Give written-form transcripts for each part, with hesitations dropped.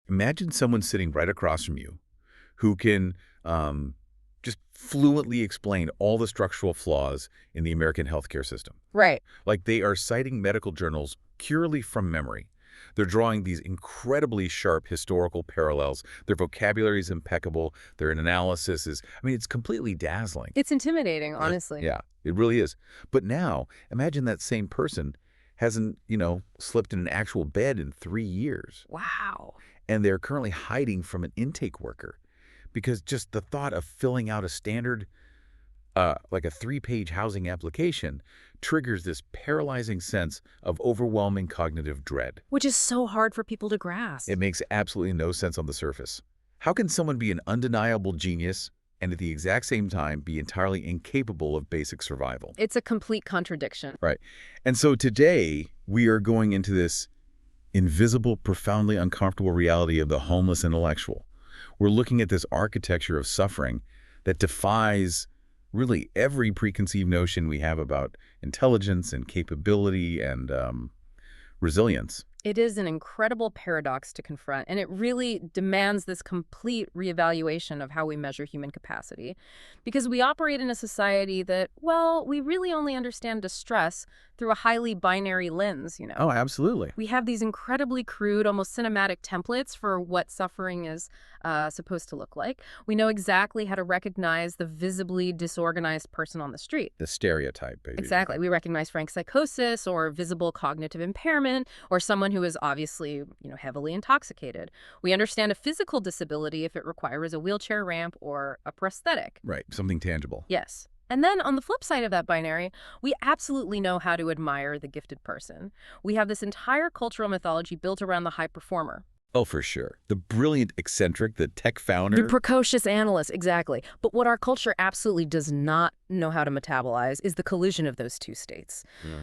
Imagine someone sitting right across from you who can just fluently explain all the structural flaws in the American healthcare system. Right. Like they are citing medical journals purely from memory. They're drawing these incredibly sharp historical parallels. Their vocabulary is impeccable. Their analysis is, it's completely dazzling. It's intimidating, honestly. Yeah, it really is. But now, imagine that same person hasn't, slept in an actual bed in 3 years. Wow. And they're currently hiding from an intake worker because just the thought of filling out a standard, like a 3-page housing application, triggers this paralyzing sense of overwhelming cognitive dread. Which is so hard for people to grasp. It makes absolutely no sense on the surface. How can someone be an undeniable genius and at the exact same time be entirely incapable of basic survival? It's a complete contradiction. Right. And so today we are going into this invisible, profoundly uncomfortable reality of the homeless intellectual. We're looking at this architecture of suffering that defies really every preconceived notion we have about intelligence and capability and resilience. It is an incredible paradox to confront, and it really demands this complete reevaluation of how we measure human capacity. Because we operate in a society that, well, we really only understand distress through a highly binary lens, Oh, absolutely. We have these incredibly crude, almost cinematic templates for what suffering is supposed to look like. We know exactly how to recognize the visibly disorganized person on the street. The stereotype, baby. Exactly. We recognize frank psychosis or visible cognitive impairment or someone who is obviously, heavily intoxicated. We understand a physical disability if it requires a wheelchair ramp or a prosthetic. Right, something tangible. Yes. And then on the flip side of that binary, we absolutely know how to admire the gifted person. We have this entire cultural mythology built around the high performer. Oh, for sure. The brilliant eccentric, the tech founder. The precocious analyst, exactly. But what our culture absolutely does not know how to metabolize is the collision of those two states. Yeah.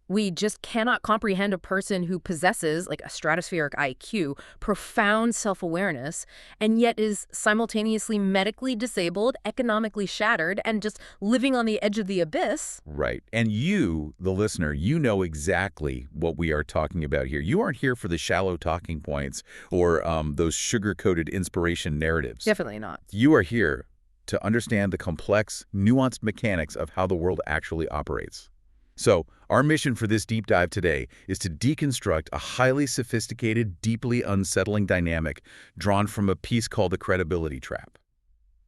We just cannot comprehend a person who possesses, like a stratospheric IQ, profound self-awareness, and yet is simultaneously medically disabled, economically shattered, and just living on the edge of the abyss. Right. And you, the listener, you know exactly what we are talking about here. You aren't here for the shallow talking points or those sugar-coated inspiration narratives. Definitely not. You are here to understand the complex, nuanced mechanics of how the world actually operates. So, our mission for this deep dive today is to deconstruct a highly sophisticated, deeply unsettling dynamic drawn from a piece called the credibility trap.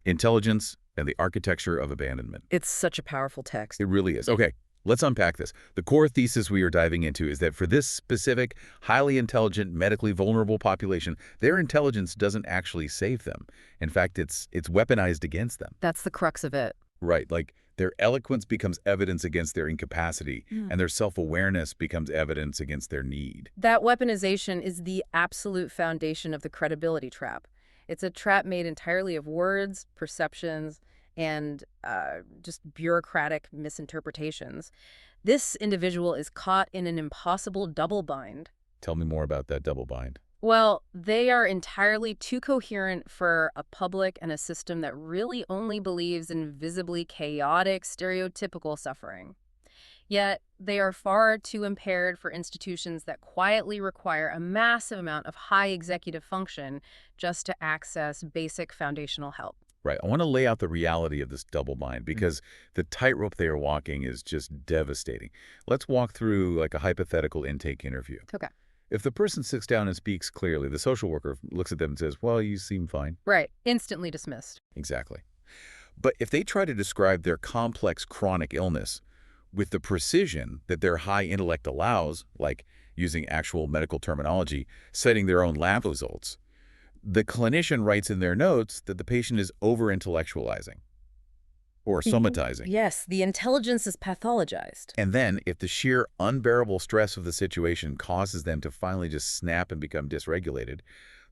Intelligence and the architecture of abandonment. It's such a powerful text. It really is. Okay, let's unpack this. The core thesis we are diving into is that for this specific, highly intelligent, medically vulnerable population, their intelligence doesn't actually save them. In fact, it's weaponized against them. That's the crux of it. Right, like their eloquence becomes evidence against their incapacity, and their self-awareness becomes evidence against their need. That weaponization is the absolute foundation of the credibility trap. It's a trap made entirely of words, perceptions, and just bureaucratic misinterpretations. This individual is caught in an impossible double bind. Tell me more about that double bind. Well, they are entirely too coherent for a public and a system that really only believes in visibly chaotic, stereotypical suffering. Yet, they are far too impaired for institutions that quietly require a massive amount of high executive function just to access basic foundational help. Right, I want to lay out the reality of this double bind because the tightrope they are walking is just devastating. Let's walk through like a hypothetical intake interview. Okay. If the person sits down and speaks clearly, the social worker looks at them and says, well, you seem fine. Right. Instantly dismissed. Exactly. But if they try to describe their complex chronic illness with the precision that their high intellect allows, like using actual medical terminology, citing their own lab results, the clinician writes in their notes that the patient is over-intellectualizing or somatizing. Yes, the intelligence is pathologized. And then, if the sheer unbearable stress of the situation causes them to finally just snap and become dysregulated,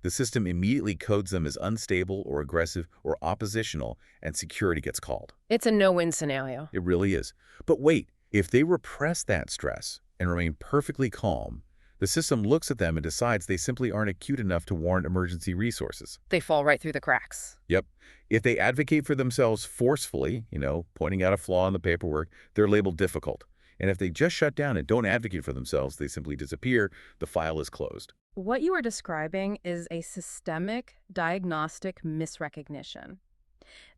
the system immediately codes them as unstable or aggressive or oppositional, and security gets called. It's a no-win scenario. It really is. But wait, if they repress that stress and remain perfectly calm, the system looks at them and decides they simply aren't acute enough to warrant emergency resources. They fall right through the cracks. Yep. If they advocate for themselves forcefully, pointing out a flaw in the paperwork, they're labeled difficult. And if they just shut down and don't advocate for themselves, they simply disappear. The file is closed. What you are describing is a systemic diagnostic misrecognition.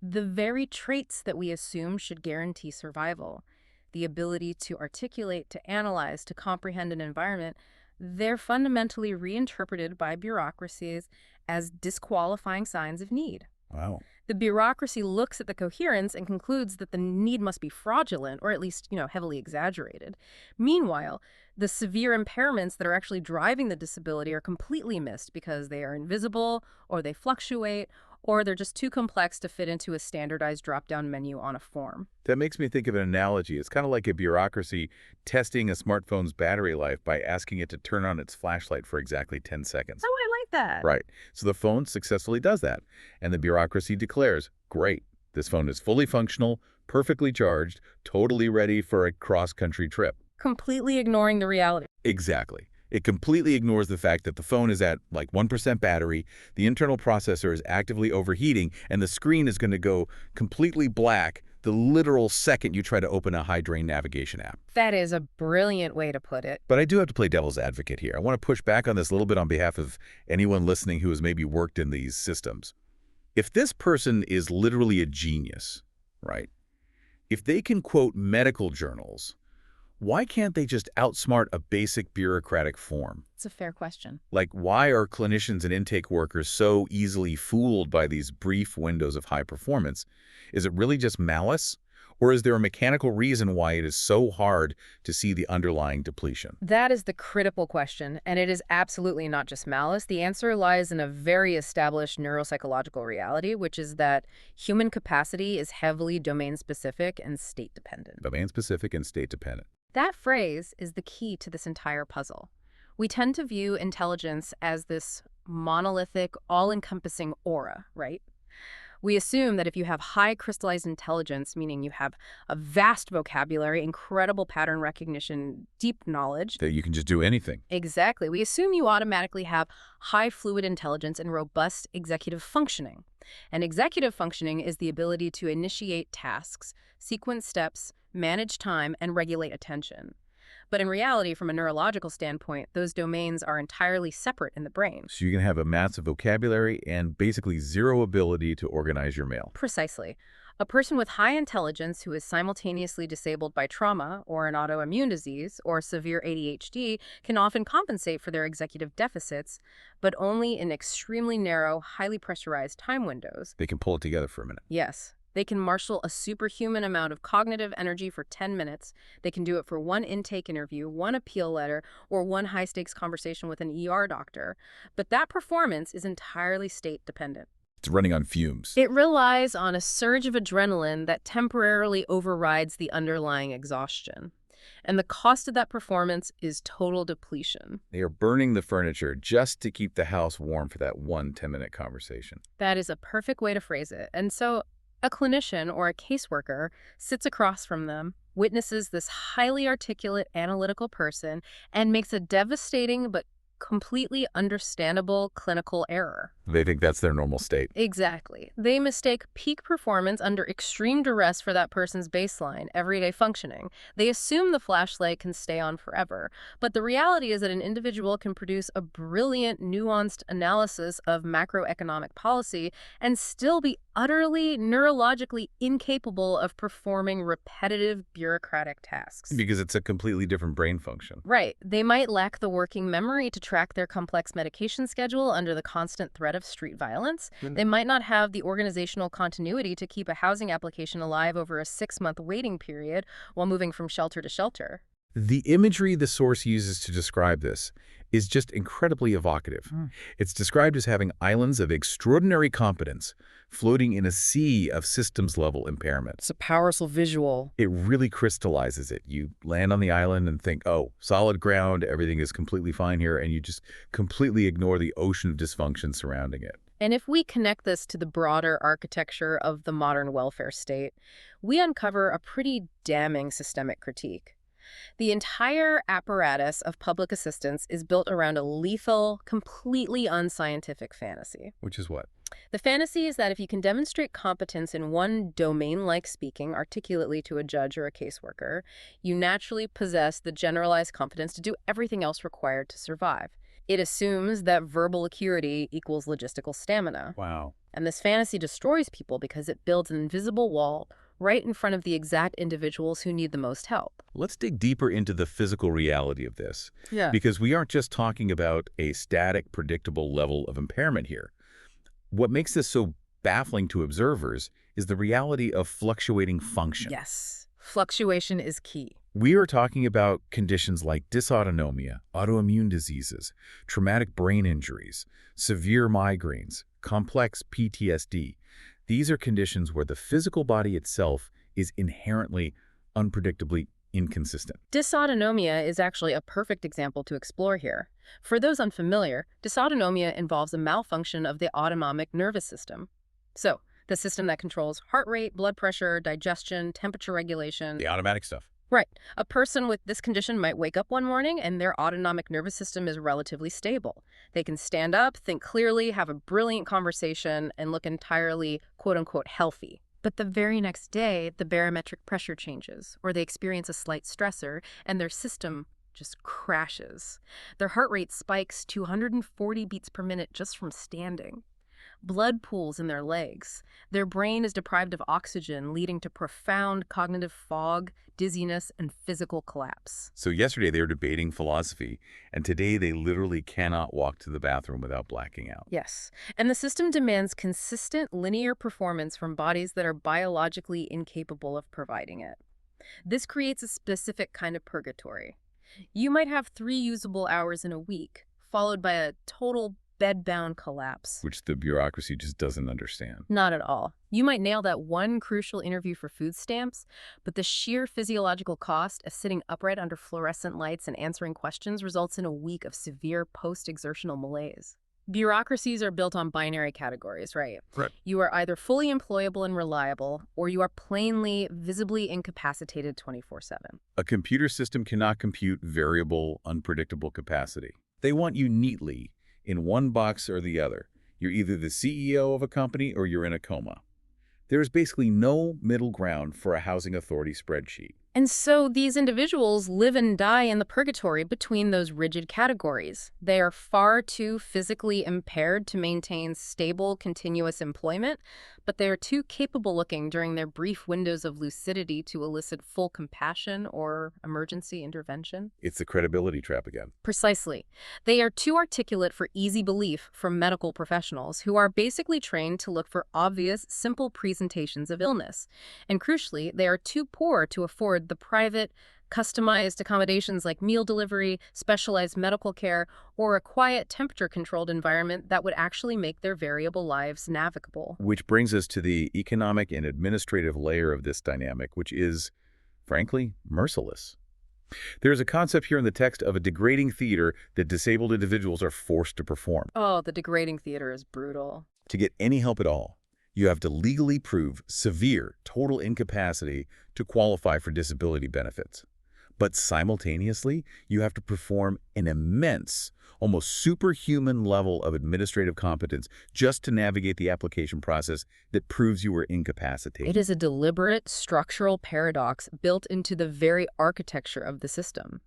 The very traits that we assume should guarantee survival, the ability to articulate, to analyze, to comprehend an environment, they're fundamentally reinterpreted by bureaucracies as disqualifying signs of need. Wow. The bureaucracy looks at the coherence and concludes that the need must be fraudulent or at least, heavily exaggerated. Meanwhile, the severe impairments that are actually driving the disability are completely missed because they are invisible or they fluctuate or they're just too complex to fit into a standardized drop-down menu on a form. That makes me think of an analogy. It's kind of like a bureaucracy testing a smartphone's battery life by asking it to turn on its flashlight for exactly 10 seconds. Oh, I like that. Right. So the phone successfully does that. And the bureaucracy declares, great, this phone is fully functional, perfectly charged, totally ready for a cross-country trip. Completely ignoring the reality. Exactly. It completely ignores the fact that the phone is at like 1% battery, the internal processor is actively overheating, and the screen is going to go completely black the literal second you try to open a high-drain navigation app. That is a brilliant way to put it. But I do have to play devil's advocate here. I want to push back on this a little bit on behalf of anyone listening who has maybe worked in these systems. If this person is literally a genius, right? If they can quote medical journals, why can't they just outsmart a basic bureaucratic form? It's a fair question. Like, why are clinicians and intake workers so easily fooled by these brief windows of high performance? Is it really just malice? Or is there a mechanical reason why it is so hard to see the underlying depletion? That is the critical question, and it is absolutely not just malice. The answer lies in a very established neuropsychological reality, which is that human capacity is heavily domain-specific and state-dependent. Domain-specific and state-dependent. That phrase is the key to this entire puzzle. We tend to view intelligence as this monolithic, all-encompassing aura, right? We assume that if you have high crystallized intelligence, meaning you have a vast vocabulary, incredible pattern recognition, deep knowledge. That you can just do anything. Exactly. We assume you automatically have high fluid intelligence and robust executive functioning. And executive functioning is the ability to initiate tasks, sequence steps, manage time, and regulate attention. But in reality, from a neurological standpoint, those domains are entirely separate in the brain. So you can have a massive vocabulary and basically zero ability to organize your mail. Precisely. A person with high intelligence who is simultaneously disabled by trauma or an autoimmune disease or severe ADHD can often compensate for their executive deficits, but only in extremely narrow, highly pressurized time windows. They can pull it together for a minute. Yes. They can marshal a superhuman amount of cognitive energy for 10 minutes. They can do it for one intake interview, one appeal letter, or one high-stakes conversation with an ER doctor. But that performance is entirely state-dependent. It's running on fumes. It relies on a surge of adrenaline that temporarily overrides the underlying exhaustion. And the cost of that performance is total depletion. They are burning the furniture just to keep the house warm for that one 10-minute conversation. That is a perfect way to phrase it. And so a clinician or a caseworker sits across from them, witnesses this highly articulate, analytical person, and makes a devastating but completely understandable clinical error. They think that's their normal state. Exactly. They mistake peak performance under extreme duress for that person's baseline, everyday functioning. They assume the flashlight can stay on forever. But the reality is that an individual can produce a brilliant, nuanced analysis of macroeconomic policy and still be utterly neurologically incapable of performing repetitive bureaucratic tasks. Because it's a completely different brain function. Right. They might lack the working memory to track their complex medication schedule under the constant threat of street violence. They might not have the organizational continuity to keep a housing application alive over a 6-month waiting period while moving from shelter to shelter. The imagery the source uses to describe this is just incredibly evocative. It's described as having islands of extraordinary competence floating in a sea of systems-level impairment. It's a powerful visual. It really crystallizes it. You land on the island and think, oh, solid ground, everything is completely fine here, and you just completely ignore the ocean of dysfunction surrounding it. And if we connect this to the broader architecture of the modern welfare state, we uncover a pretty damning systemic critique. The entire apparatus of public assistance is built around a lethal, completely unscientific fantasy. Which is what? The fantasy is that if you can demonstrate competence in one domain, like speaking articulately to a judge or a caseworker, you naturally possess the generalized competence to do everything else required to survive. It assumes that verbal acuity equals logistical stamina. Wow. And this fantasy destroys people because it builds an invisible wall right in front of the exact individuals who need the most help. Let's dig deeper into the physical reality of this, Yeah. because we aren't just talking about a static, predictable level of impairment here. What makes this so baffling to observers is the reality of fluctuating function. Yes. Fluctuation is key. We are talking about conditions like dysautonomia, autoimmune diseases, traumatic brain injuries, severe migraines, complex PTSD. These are conditions where the physical body itself is inherently, unpredictably inconsistent. Dysautonomia is actually a perfect example to explore here. For those unfamiliar, dysautonomia involves a malfunction of the autonomic nervous system. So, the system that controls heart rate, blood pressure, digestion, temperature regulation. The automatic stuff. Right. A person with this condition might wake up one morning and their autonomic nervous system is relatively stable. They can stand up, think clearly, have a brilliant conversation, and look entirely, quote-unquote, healthy. But the very next day, the barometric pressure changes, or they experience a slight stressor, and their system just crashes. Their heart rate spikes to 140 beats per minute just from standing. Blood pools in their legs. Their brain is deprived of oxygen, leading to profound cognitive fog, dizziness, and physical collapse. So yesterday they were debating philosophy, and today they literally cannot walk to the bathroom without blacking out. Yes, and the system demands consistent linear performance from bodies that are biologically incapable of providing it. This creates a specific kind of purgatory. You might have 3 usable hours in a week, followed by a total bedbound collapse. Which the bureaucracy just doesn't understand. Not at all. You might nail that one crucial interview for food stamps, but the sheer physiological cost of sitting upright under fluorescent lights and answering questions results in a week of severe post-exertional malaise. Bureaucracies are built on binary categories, right? Right. You are either fully employable and reliable, or you are plainly, visibly incapacitated 24/7. A computer system cannot compute variable, unpredictable capacity. They want you neatly in one box or the other. You're either the CEO of a company or you're in a coma. There is basically no middle ground for a housing authority spreadsheet. And so these individuals live and die in the purgatory between those rigid categories. They are far too physically impaired to maintain stable, continuous employment, but they are too capable-looking during their brief windows of lucidity to elicit full compassion or emergency intervention. It's the credibility trap again. Precisely. They are too articulate for easy belief from medical professionals who are basically trained to look for obvious, simple presentations of illness. And crucially, they are too poor to afford the private, customized accommodations like meal delivery, specialized medical care, or a quiet, temperature-controlled environment that would actually make their variable lives navigable. Which brings us to the economic and administrative layer of this dynamic, which is, frankly, merciless. There's a concept here in the text of a degrading theater that disabled individuals are forced to perform. Oh, the degrading theater is brutal. To get any help at all, you have to legally prove severe total incapacity to qualify for disability benefits. But simultaneously, you have to perform an immense, almost superhuman level of administrative competence just to navigate the application process that proves you were incapacitated. It is a deliberate structural paradox built into the very architecture of the system.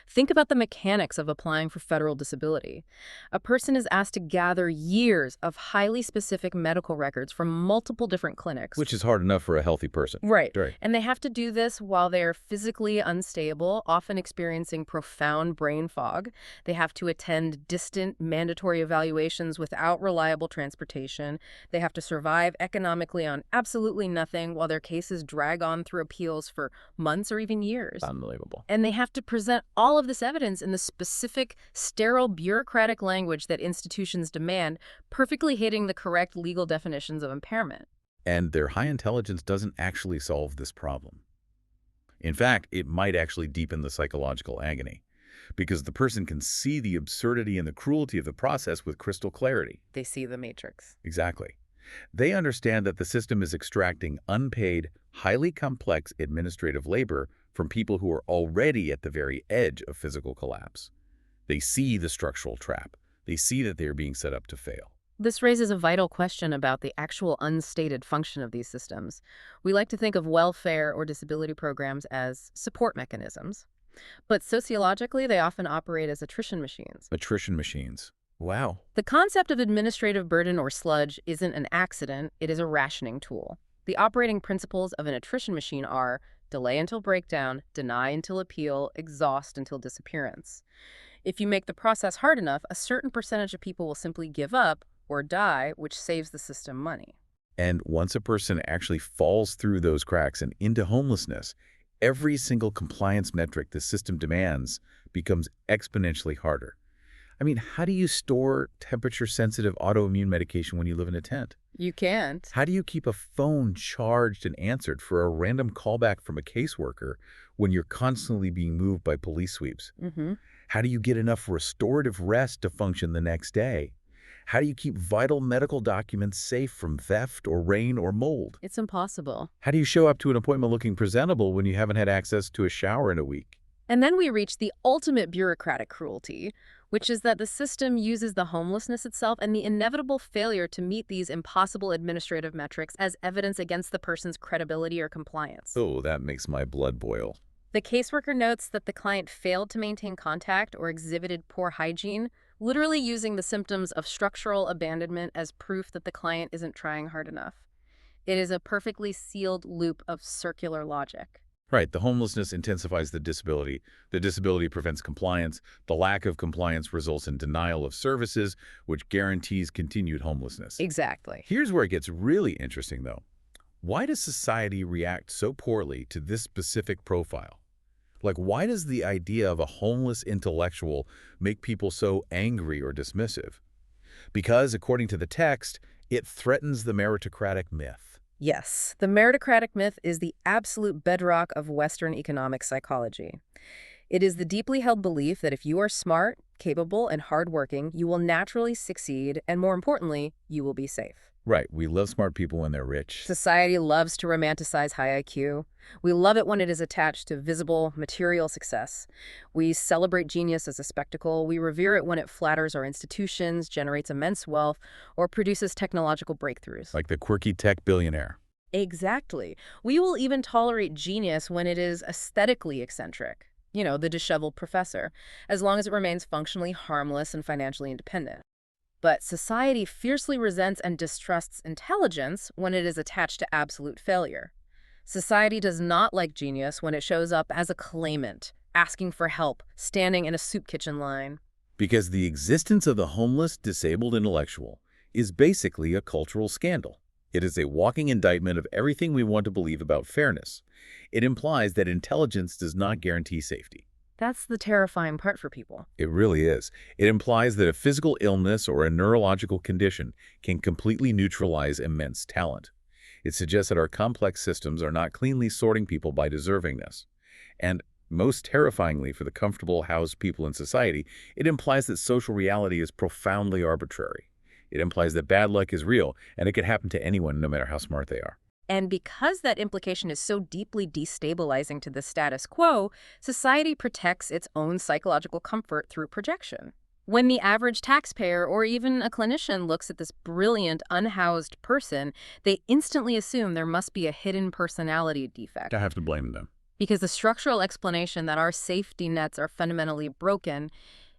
Think about the mechanics of applying for federal disability. A person is asked to gather years of highly specific medical records from multiple different clinics. Which is hard enough for a healthy person. Right. And they have to do this while they're physically unstable, often experiencing profound brain fog. They have to attend distant mandatory evaluations without reliable transportation. They have to survive economically on absolutely nothing while their cases drag on through appeals for months or even years. Unbelievable. And they have to present all of this evidence in the specific, sterile, bureaucratic language that institutions demand, perfectly hitting the correct legal definitions of impairment. And their high intelligence doesn't actually solve this problem. In fact, it might actually deepen the psychological agony, because the person can see the absurdity and the cruelty of the process with crystal clarity. They see the matrix. Exactly. They understand that the system is extracting unpaid, highly complex administrative labor from people who are already at the very edge of physical collapse. They see the structural trap. They see that they are being set up to fail. This raises a vital question about the actual unstated function of these systems. We like to think of welfare or disability programs as support mechanisms. But sociologically, they often operate as attrition machines. Attrition machines. Wow. The concept of administrative burden or sludge isn't an accident, it is a rationing tool. The operating principles of an attrition machine are delay until breakdown, deny until appeal, exhaust until disappearance. If you make the process hard enough, a certain percentage of people will simply give up or die, which saves the system money. And once a person actually falls through those cracks and into homelessness, every single compliance metric the system demands becomes exponentially harder. I mean, how do you store temperature-sensitive autoimmune medication when you live in a tent? You can't. How do you keep a phone charged and answered for a random callback from a caseworker when you're constantly being moved by police sweeps? How do you get enough restorative rest to function the next day? How do you keep vital medical documents safe from theft or rain or mold? It's impossible. How do you show up to an appointment looking presentable when you haven't had access to a shower in a week? And then we reach the ultimate bureaucratic cruelty, which is that the system uses the homelessness itself and the inevitable failure to meet these impossible administrative metrics as evidence against the person's credibility or compliance. Oh, that makes my blood boil. The caseworker notes that the client failed to maintain contact or exhibited poor hygiene, literally using the symptoms of structural abandonment as proof that the client isn't trying hard enough. It is a perfectly sealed loop of circular logic. Right, the homelessness intensifies the disability prevents compliance, the lack of compliance results in denial of services, which guarantees continued homelessness. Exactly. Here's where it gets really interesting, though. Why does society react so poorly to this specific profile? Like, why does the idea of a homeless intellectual make people so angry or dismissive? Because, according to the text, it threatens the meritocratic myth. Yes, the meritocratic myth is the absolute bedrock of Western economic psychology. It is the deeply held belief that if you are smart, capable, and hardworking, you will naturally succeed, and more importantly, you will be safe. Right, we love smart people when they're rich. Society loves to romanticize high IQ. We love it when it is attached to visible, material success. We celebrate genius as a spectacle. We revere it when it flatters our institutions, generates immense wealth, or produces technological breakthroughs. Like the quirky tech billionaire. Exactly. We will even tolerate genius when it is aesthetically eccentric. You know, the disheveled professor, as long as it remains functionally harmless and financially independent. But society fiercely resents and distrusts intelligence when it is attached to absolute failure. Society does not like genius when it shows up as a claimant, asking for help, standing in a soup kitchen line. Because the existence of the homeless, disabled intellectual is basically a cultural scandal. It is a walking indictment of everything we want to believe about fairness. It implies that intelligence does not guarantee safety. That's the terrifying part for people. It really is. It implies that a physical illness or a neurological condition can completely neutralize immense talent. It suggests that our complex systems are not cleanly sorting people by deservingness. And most terrifyingly for the comfortable housed people in society, it implies that social reality is profoundly arbitrary. It implies that bad luck is real, and it could happen to anyone no matter how smart they are. And because that implication is so deeply destabilizing to the status quo, society protects its own psychological comfort through projection. When the average taxpayer or even a clinician looks at this brilliant, unhoused person, they instantly assume there must be a hidden personality defect. I have to blame them. Because the structural explanation that our safety nets are fundamentally broken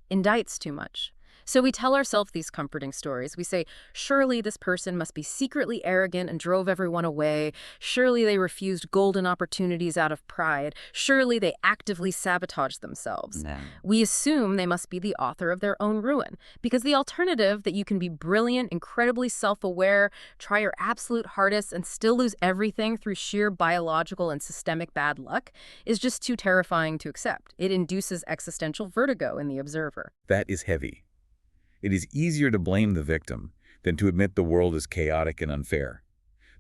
indicts too much. So we tell ourselves these comforting stories. We say, surely this person must be secretly arrogant and drove everyone away. Surely they refused golden opportunities out of pride. Surely they actively sabotaged themselves. No. We assume they must be the author of their own ruin, because the alternative that you can be brilliant, incredibly self-aware, try your absolute hardest, and still lose everything through sheer biological and systemic bad luck is just too terrifying to accept. It induces existential vertigo in the observer. That is heavy. It is easier to blame the victim than to admit the world is chaotic and unfair.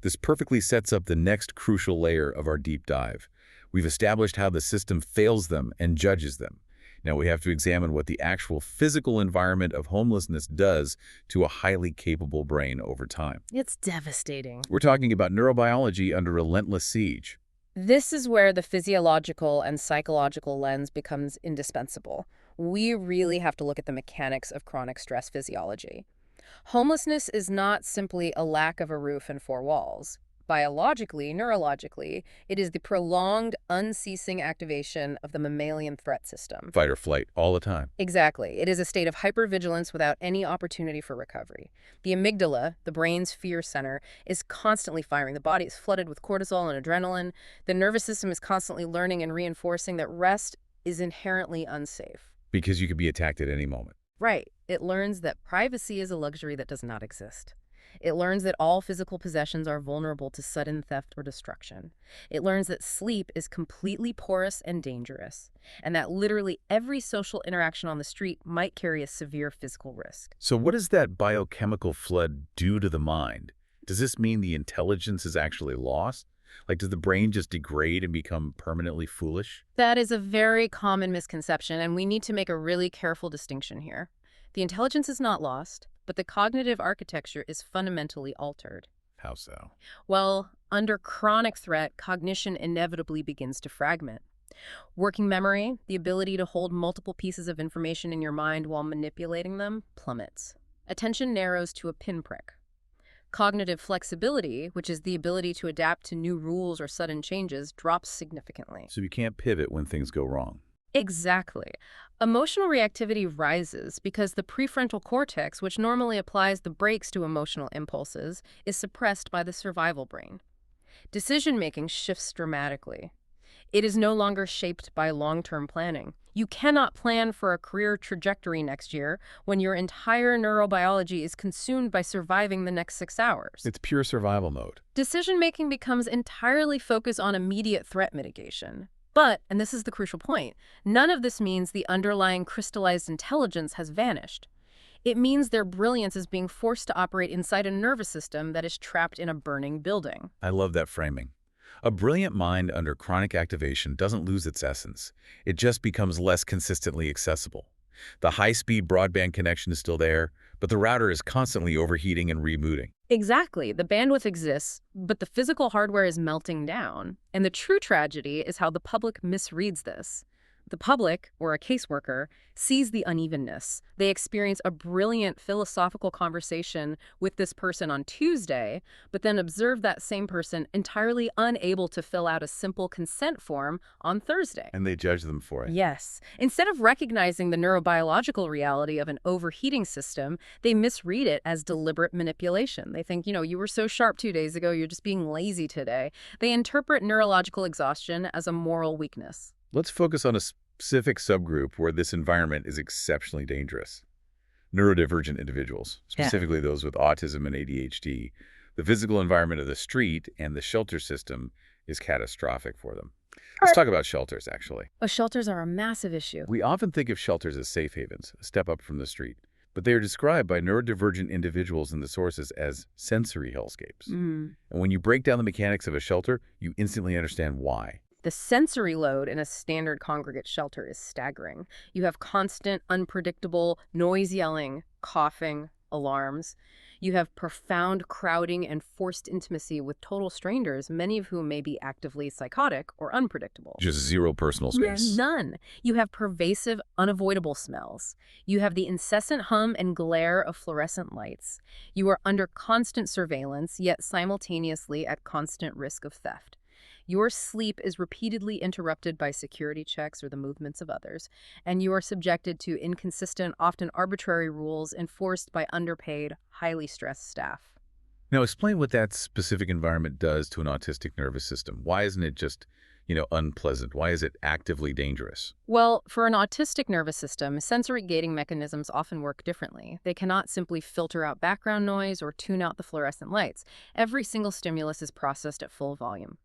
This perfectly sets up the next crucial layer of our deep dive. We've established how the system fails them and judges them. Now we have to examine what the actual physical environment of homelessness does to a highly capable brain over time. It's devastating. We're talking about neurobiology under relentless siege. This is where the physiological and psychological lens becomes indispensable. We really have to look at the mechanics of chronic stress physiology. Homelessness is not simply a lack of a roof and four walls. Biologically, neurologically, it is the prolonged, unceasing activation of the mammalian threat system. Fight or flight all the time. Exactly. It is a state of hypervigilance without any opportunity for recovery. The amygdala, the brain's fear center, is constantly firing. The body is flooded with cortisol and adrenaline. The nervous system is constantly learning and reinforcing that rest is inherently unsafe. Because you could be attacked at any moment. Right. It learns that privacy is a luxury that does not exist. It learns that all physical possessions are vulnerable to sudden theft or destruction. It learns that sleep is completely porous and dangerous, and that literally every social interaction on the street might carry a severe physical risk. So what does that biochemical flood do to the mind? Does this mean the intelligence is actually lost? Like, does the brain just degrade and become permanently foolish? That is a very common misconception, and we need to make a really careful distinction here. The intelligence is not lost, but the cognitive architecture is fundamentally altered. How so? Well, under chronic threat, cognition inevitably begins to fragment. Working memory, the ability to hold multiple pieces of information in your mind while manipulating them, plummets. Attention narrows to a pinprick. Cognitive flexibility, which is the ability to adapt to new rules or sudden changes, drops significantly. So you can't pivot when things go wrong. Exactly. Emotional reactivity rises because the prefrontal cortex, which normally applies the brakes to emotional impulses, is suppressed by the survival brain. Decision-making shifts dramatically. It is no longer shaped by long-term planning. You cannot plan for a career trajectory next year when your entire neurobiology is consumed by surviving the next 6 hours. It's pure survival mode. Decision-making becomes entirely focused on immediate threat mitigation. But, and this is the crucial point, none of this means the underlying crystallized intelligence has vanished. It means their brilliance is being forced to operate inside a nervous system that is trapped in a burning building. I love that framing. A brilliant mind under chronic activation doesn't lose its essence. It just becomes less consistently accessible. The high-speed broadband connection is still there, but the router is constantly overheating and rebooting. Exactly. The bandwidth exists, but the physical hardware is melting down. And the true tragedy is how the public misreads this. The public, or a caseworker, sees the unevenness. They experience a brilliant philosophical conversation with this person on Tuesday, but then observe that same person entirely unable to fill out a simple consent form on Thursday. And they judge them for it. Yes. Instead of recognizing the neurobiological reality of an overheating system, they misread it as deliberate manipulation. They think, you were so sharp 2 days ago, you're just being lazy today. They interpret neurological exhaustion as a moral weakness. Let's focus on a specific subgroup where this environment is exceptionally dangerous. Neurodivergent individuals, specifically those with autism and ADHD. The physical environment of the street and the shelter system is catastrophic for them. Let's talk about shelters, actually. Oh, shelters are a massive issue. We often think of shelters as safe havens, a step up from the street. But they are described by neurodivergent individuals in the sources as sensory hellscapes. And when you break down the mechanics of a shelter, you instantly understand why. The sensory load in a standard congregate shelter is staggering. You have constant, unpredictable noise yelling, coughing, alarms. You have profound crowding and forced intimacy with total strangers, many of whom may be actively psychotic or unpredictable. Just zero personal space. None. You have pervasive, unavoidable smells. You have the incessant hum and glare of fluorescent lights. You are under constant surveillance, yet simultaneously at constant risk of theft. Your sleep is repeatedly interrupted by security checks or the movements of others, and you are subjected to inconsistent, often arbitrary rules enforced by underpaid, highly stressed staff. Now, explain what that specific environment does to an autistic nervous system. Why isn't it just, unpleasant? Why is it actively dangerous? Well, for an autistic nervous system, sensory gating mechanisms often work differently. They cannot simply filter out background noise or tune out the fluorescent lights. Every single stimulus is processed at full volume.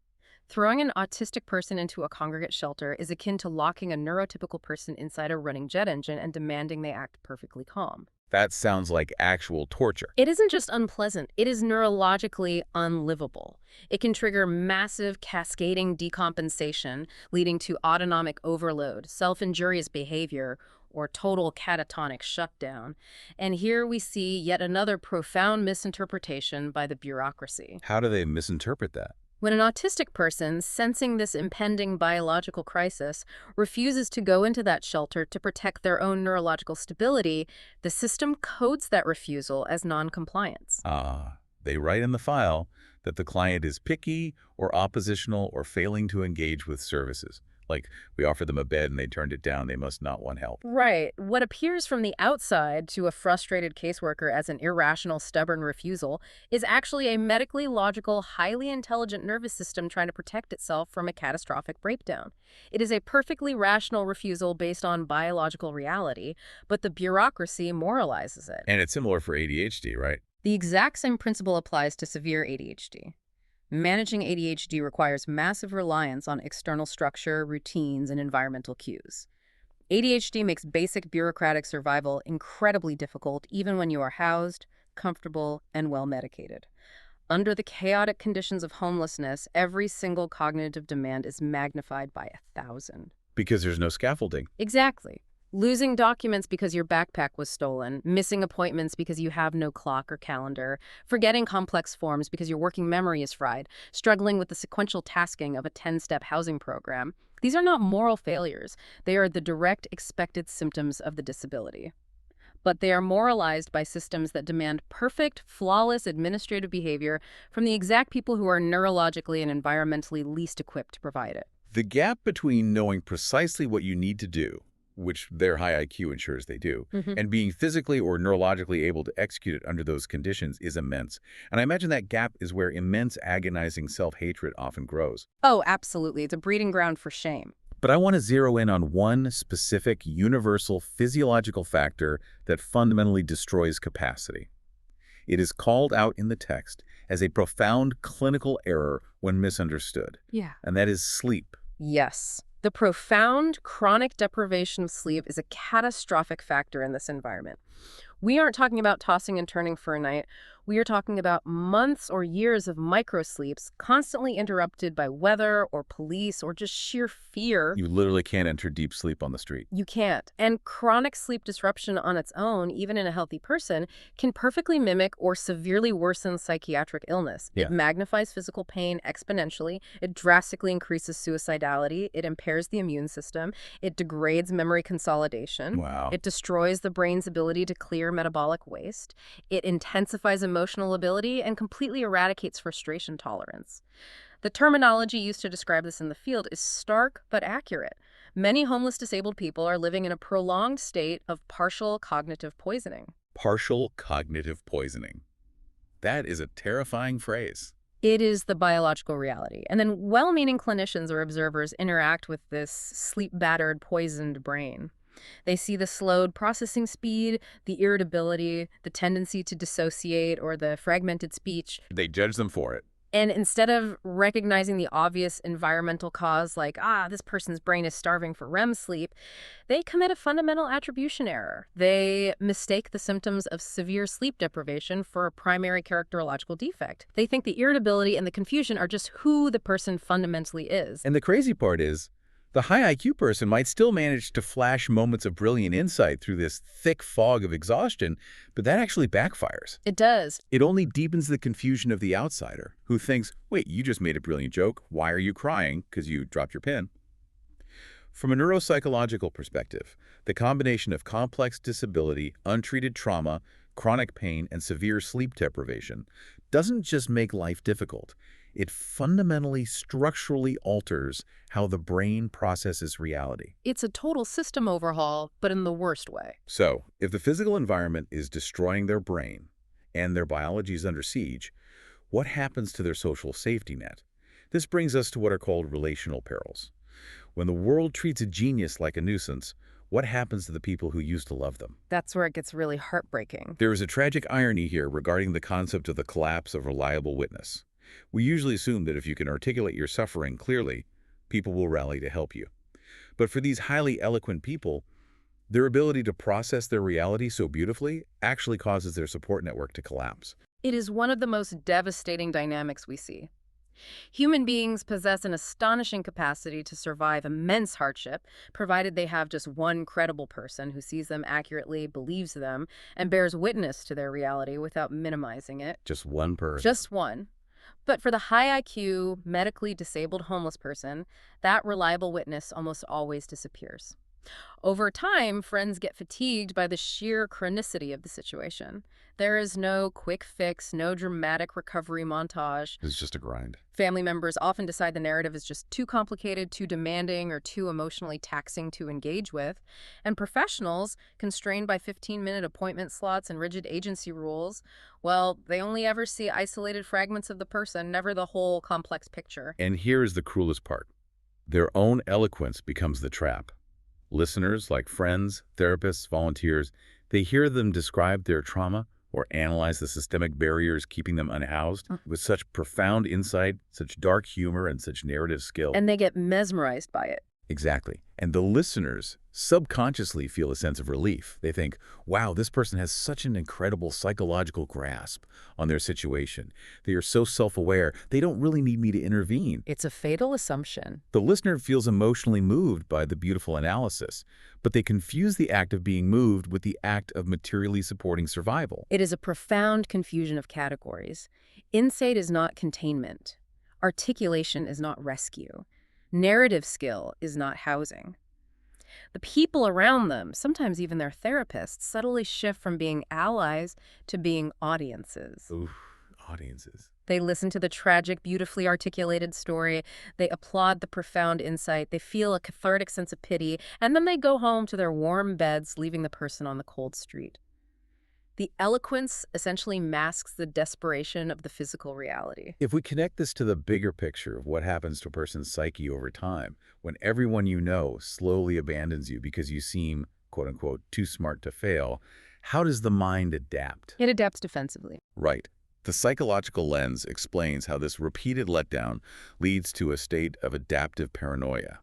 Throwing an autistic person into a congregate shelter is akin to locking a neurotypical person inside a running jet engine and demanding they act perfectly calm. That sounds like actual torture. It isn't just unpleasant, it is neurologically unlivable. It can trigger massive cascading decompensation, leading to autonomic overload, self-injurious behavior, or total catatonic shutdown. And here we see yet another profound misinterpretation by the bureaucracy. How do they misinterpret that? When an autistic person, sensing this impending biological crisis, refuses to go into that shelter to protect their own neurological stability, the system codes that refusal as noncompliance. They write in the file that the client is picky or oppositional or failing to engage with services. Like, we offered them a bed and they turned it down. They must not want help. Right. What appears from the outside to a frustrated caseworker as an irrational, stubborn refusal is actually a medically logical, highly intelligent nervous system trying to protect itself from a catastrophic breakdown. It is a perfectly rational refusal based on biological reality, but the bureaucracy moralizes it. And it's similar for ADHD, right? The exact same principle applies to severe ADHD. Managing ADHD requires massive reliance on external structure, routines, and environmental cues. ADHD makes basic bureaucratic survival incredibly difficult even when you are housed, comfortable, and well-medicated. Under the chaotic conditions of homelessness, every single cognitive demand is magnified by 1,000. Because there's no scaffolding. Exactly. Losing documents because your backpack was stolen, missing appointments because you have no clock or calendar, forgetting complex forms because your working memory is fried, struggling with the sequential tasking of a 10-step housing program. These are not moral failures. They are the direct expected symptoms of the disability. But they are moralized by systems that demand perfect, flawless administrative behavior from the exact people who are neurologically and environmentally least equipped to provide it. The gap between knowing precisely what you need to do, which their high IQ ensures they do, and being physically or neurologically able to execute it under those conditions is immense. And I imagine that gap is where immense agonizing self-hatred often grows. Oh, absolutely. It's a breeding ground for shame. But I want to zero in on one specific, universal physiological factor that fundamentally destroys capacity. It is called out in the text as a profound clinical error when misunderstood. Yeah. And that is sleep. Yes. The profound chronic deprivation of sleep is a catastrophic factor in this environment. We aren't talking about tossing and turning for a night. We are talking about months or years of microsleeps, constantly interrupted by weather or police or just sheer fear. You literally can't enter deep sleep on the street. You can't. And chronic sleep disruption on its own, even in a healthy person, can perfectly mimic or severely worsen psychiatric illness. Yeah. It magnifies physical pain exponentially. It drastically increases suicidality. It impairs the immune system. It degrades memory consolidation. Wow. It destroys the brain's ability to clear metabolic waste. It intensifies emotional ability and completely eradicates frustration tolerance. The terminology used to describe this in the field is stark but accurate. Many homeless disabled people are living in a prolonged state of partial cognitive poisoning. Partial cognitive poisoning. That is a terrifying phrase. It is the biological reality. And then well-meaning clinicians or observers interact with this sleep-battered, poisoned brain. They see the slowed processing speed, the irritability, the tendency to dissociate, or the fragmented speech. They judge them for it. And instead of recognizing the obvious environmental cause, like, this person's brain is starving for REM sleep, they commit a fundamental attribution error. They mistake the symptoms of severe sleep deprivation for a primary characterological defect. They think the irritability and the confusion are just who the person fundamentally is. And the crazy part is, the high IQ person might still manage to flash moments of brilliant insight through this thick fog of exhaustion, but that actually backfires. It does. It only deepens the confusion of the outsider, who thinks, wait, you just made a brilliant joke. Why are you crying? Because you dropped your pen. From a neuropsychological perspective, the combination of complex disability, untreated trauma, chronic pain, and severe sleep deprivation doesn't just make life difficult. It fundamentally, structurally alters how the brain processes reality. It's a total system overhaul, but in the worst way. So, if the physical environment is destroying their brain and their biology is under siege, what happens to their social safety net? This brings us to what are called relational perils. When the world treats a genius like a nuisance, what happens to the people who used to love them? That's where it gets really heartbreaking. There is a tragic irony here regarding the concept of the collapse of reliable witness. We usually assume that if you can articulate your suffering clearly, people will rally to help you. But for these highly eloquent people, their ability to process their reality so beautifully actually causes their support network to collapse. It is one of the most devastating dynamics we see. Human beings possess an astonishing capacity to survive immense hardship, provided they have just one credible person who sees them accurately, believes them, and bears witness to their reality without minimizing it. Just one person. Just one. But for the high IQ, medically disabled homeless person, that reliable witness almost always disappears. Over time, friends get fatigued by the sheer chronicity of the situation. There is no quick fix, no dramatic recovery montage. It's just a grind. Family members often decide the narrative is just too complicated, too demanding, or too emotionally taxing to engage with. And professionals, constrained by 15-minute appointment slots and rigid agency rules, well, they only ever see isolated fragments of the person, never the whole complex picture. And here is the cruelest part. Their own eloquence becomes the trap. Listeners, like friends, therapists, volunteers, they hear them describe their trauma or analyze the systemic barriers keeping them unhoused with such profound insight, such dark humor, and such narrative skill. And they get mesmerized by it. Exactly. And the listeners subconsciously feel a sense of relief. They think, wow, this person has such an incredible psychological grasp on their situation. They are so self-aware, they don't really need me to intervene. It's a fatal assumption. The listener feels emotionally moved by the beautiful analysis, but they confuse the act of being moved with the act of materially supporting survival. It is a profound confusion of categories. Insight is not containment. Articulation is not rescue. Narrative skill is not housing. The people around them, sometimes even their therapists, subtly shift from being allies to being audiences. Oof, audiences. They listen to the tragic, beautifully articulated story, they applaud the profound insight, they feel a cathartic sense of pity, and then they go home to their warm beds, leaving the person on the cold street. The eloquence essentially masks the desperation of the physical reality. If we connect this to the bigger picture of what happens to a person's psyche over time, when everyone you know slowly abandons you because you seem, quote-unquote, too smart to fail, how does the mind adapt? It adapts defensively. Right. The psychological lens explains how this repeated letdown leads to a state of adaptive paranoia.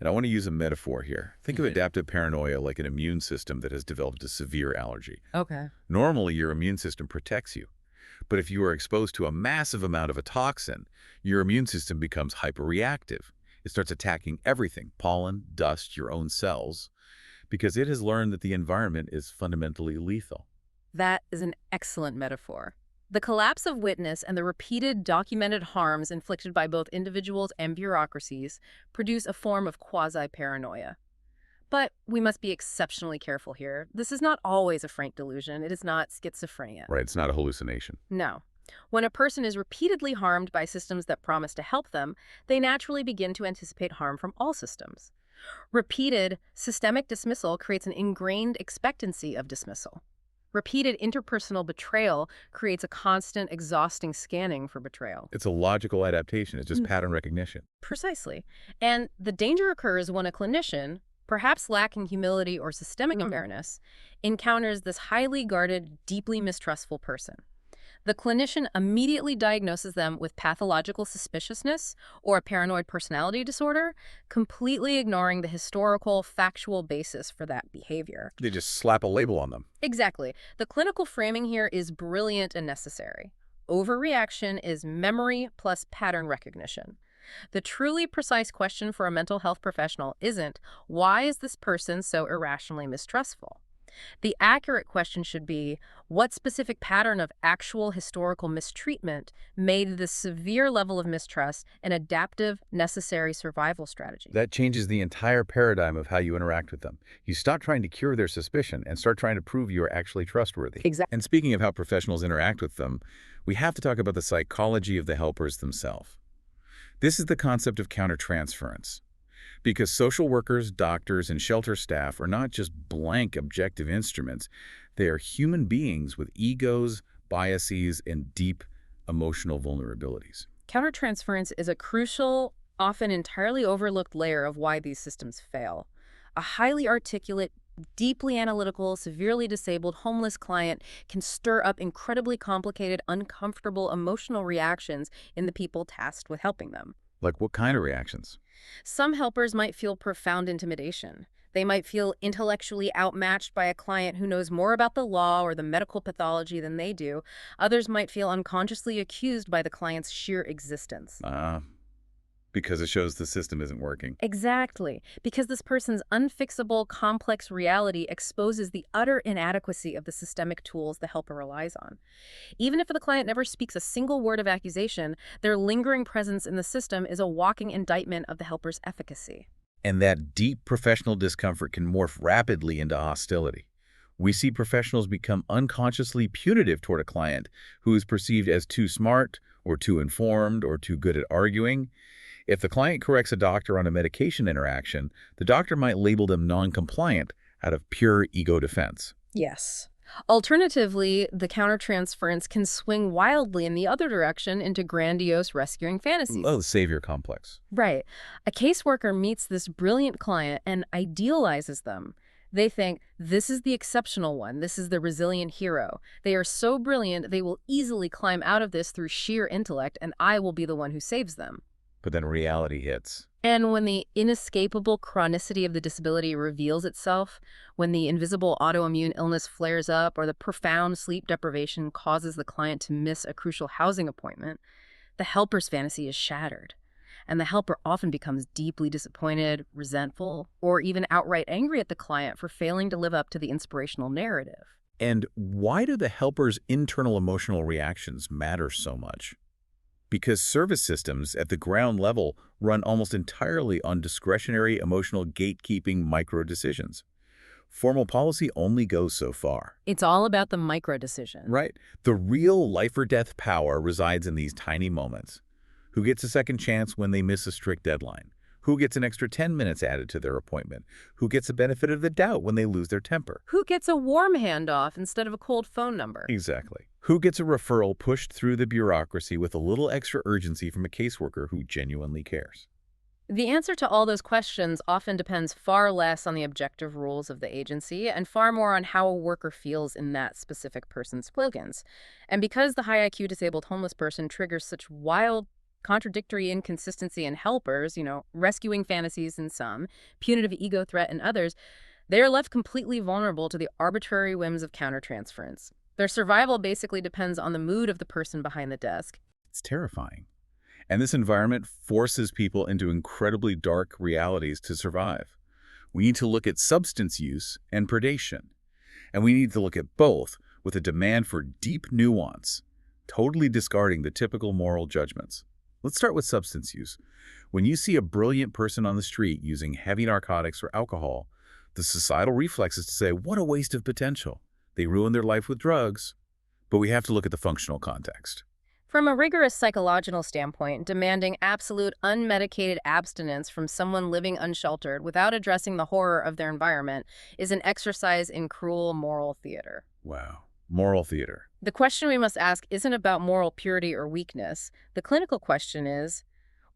And I want to use a metaphor here. Think of adaptive paranoia like an immune system that has developed a severe allergy. Okay. Normally, your immune system protects you. But if you are exposed to a massive amount of a toxin, your immune system becomes hyperreactive. It starts attacking everything, pollen, dust, your own cells, because it has learned that the environment is fundamentally lethal. That is an excellent metaphor. The collapse of witness and the repeated documented harms inflicted by both individuals and bureaucracies produce a form of quasi-paranoia. But we must be exceptionally careful here. This is not always a frank delusion. It is not schizophrenia. Right, it's not a hallucination. No. When a person is repeatedly harmed by systems that promise to help them, they naturally begin to anticipate harm from all systems. Repeated systemic dismissal creates an ingrained expectancy of dismissal. Repeated interpersonal betrayal creates a constant, exhausting scanning for betrayal. It's a logical adaptation. It's just pattern recognition. Precisely. And the danger occurs when a clinician, perhaps lacking humility or systemic awareness, encounters this highly guarded, deeply mistrustful person. The clinician immediately diagnoses them with pathological suspiciousness or a paranoid personality disorder, completely ignoring the historical, factual basis for that behavior. They just slap a label on them. Exactly. The clinical framing here is brilliant and necessary. Overreaction is memory plus pattern recognition. The truly precise question for a mental health professional isn't, why is this person so irrationally mistrustful? The accurate question should be, what specific pattern of actual historical mistreatment made this severe level of mistrust an adaptive, necessary survival strategy? That changes the entire paradigm of how you interact with them. You stop trying to cure their suspicion and start trying to prove you are actually trustworthy. Exactly. And speaking of how professionals interact with them, we have to talk about the psychology of the helpers themselves. This is the concept of countertransference. Because social workers, doctors, and shelter staff are not just blank objective instruments. They are human beings with egos, biases, and deep emotional vulnerabilities. Countertransference is a crucial, often entirely overlooked layer of why these systems fail. A highly articulate, deeply analytical, severely disabled, homeless client can stir up incredibly complicated, uncomfortable emotional reactions in the people tasked with helping them. Like what kind of reactions? Some helpers might feel profound intimidation. They might feel intellectually outmatched by a client who knows more about the law or the medical pathology than they do. Others might feel unconsciously accused by the client's sheer existence. Because it shows the system isn't working. Exactly. Because this person's unfixable, complex reality exposes the utter inadequacy of the systemic tools the helper relies on. Even if the client never speaks a single word of accusation, their lingering presence in the system is a walking indictment of the helper's efficacy. And that deep professional discomfort can morph rapidly into hostility. We see professionals become unconsciously punitive toward a client who is perceived as too smart or too informed or too good at arguing. If the client corrects a doctor on a medication interaction, the doctor might label them non-compliant out of pure ego defense. Yes. Alternatively, the countertransference can swing wildly in the other direction into grandiose rescuing fantasies. Oh, the savior complex. Right. A caseworker meets this brilliant client and idealizes them. They think, this is the exceptional one, this is the resilient hero. They are so brilliant, they will easily climb out of this through sheer intellect, and I will be the one who saves them. But then reality hits. And when the inescapable chronicity of the disability reveals itself, when the invisible autoimmune illness flares up or the profound sleep deprivation causes the client to miss a crucial housing appointment, the helper's fantasy is shattered. And the helper often becomes deeply disappointed, resentful, or even outright angry at the client for failing to live up to the inspirational narrative. And why do the helper's internal emotional reactions matter so much? Because service systems at the ground level run almost entirely on discretionary emotional gatekeeping micro-decisions. Formal policy only goes so far. It's all about the micro-decision. Right. The real life-or-death power resides in these tiny moments. Who gets a second chance when they miss a strict deadline? Who gets an extra 10 minutes added to their appointment? Who gets the benefit of the doubt when they lose their temper? Who gets a warm handoff instead of a cold phone number? Exactly. Who gets a referral pushed through the bureaucracy with a little extra urgency from a caseworker who genuinely cares? The answer to all those questions often depends far less on the objective rules of the agency and far more on how a worker feels in that specific person's plugins. And because the high IQ disabled homeless person triggers such wild contradictory inconsistency in helpers, rescuing fantasies in some, punitive ego threat in others, they are left completely vulnerable to the arbitrary whims of countertransference. Their survival basically depends on the mood of the person behind the desk. It's terrifying. And this environment forces people into incredibly dark realities to survive. We need to look at substance use and predation. And we need to look at both with a demand for deep nuance, totally discarding the typical moral judgments. Let's start with substance use. When you see a brilliant person on the street using heavy narcotics or alcohol, the societal reflex is to say, what a waste of potential. They ruin their life with drugs. But we have to look at the functional context. From a rigorous psychological standpoint, demanding absolute unmedicated abstinence from someone living unsheltered without addressing the horror of their environment is an exercise in cruel moral theater. Wow. Moral theater. The question we must ask isn't about moral purity or weakness. The clinical question is,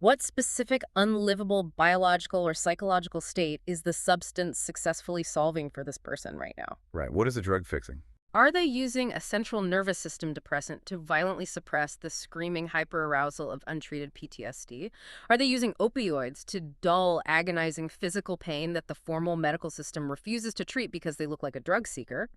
what specific unlivable biological or psychological state is the substance successfully solving for this person right now? Right. What is the drug fixing? Are they using a central nervous system depressant to violently suppress the screaming hyperarousal of untreated PTSD? Are they using opioids to dull agonizing physical pain that the formal medical system refuses to treat because they look like a drug seeker?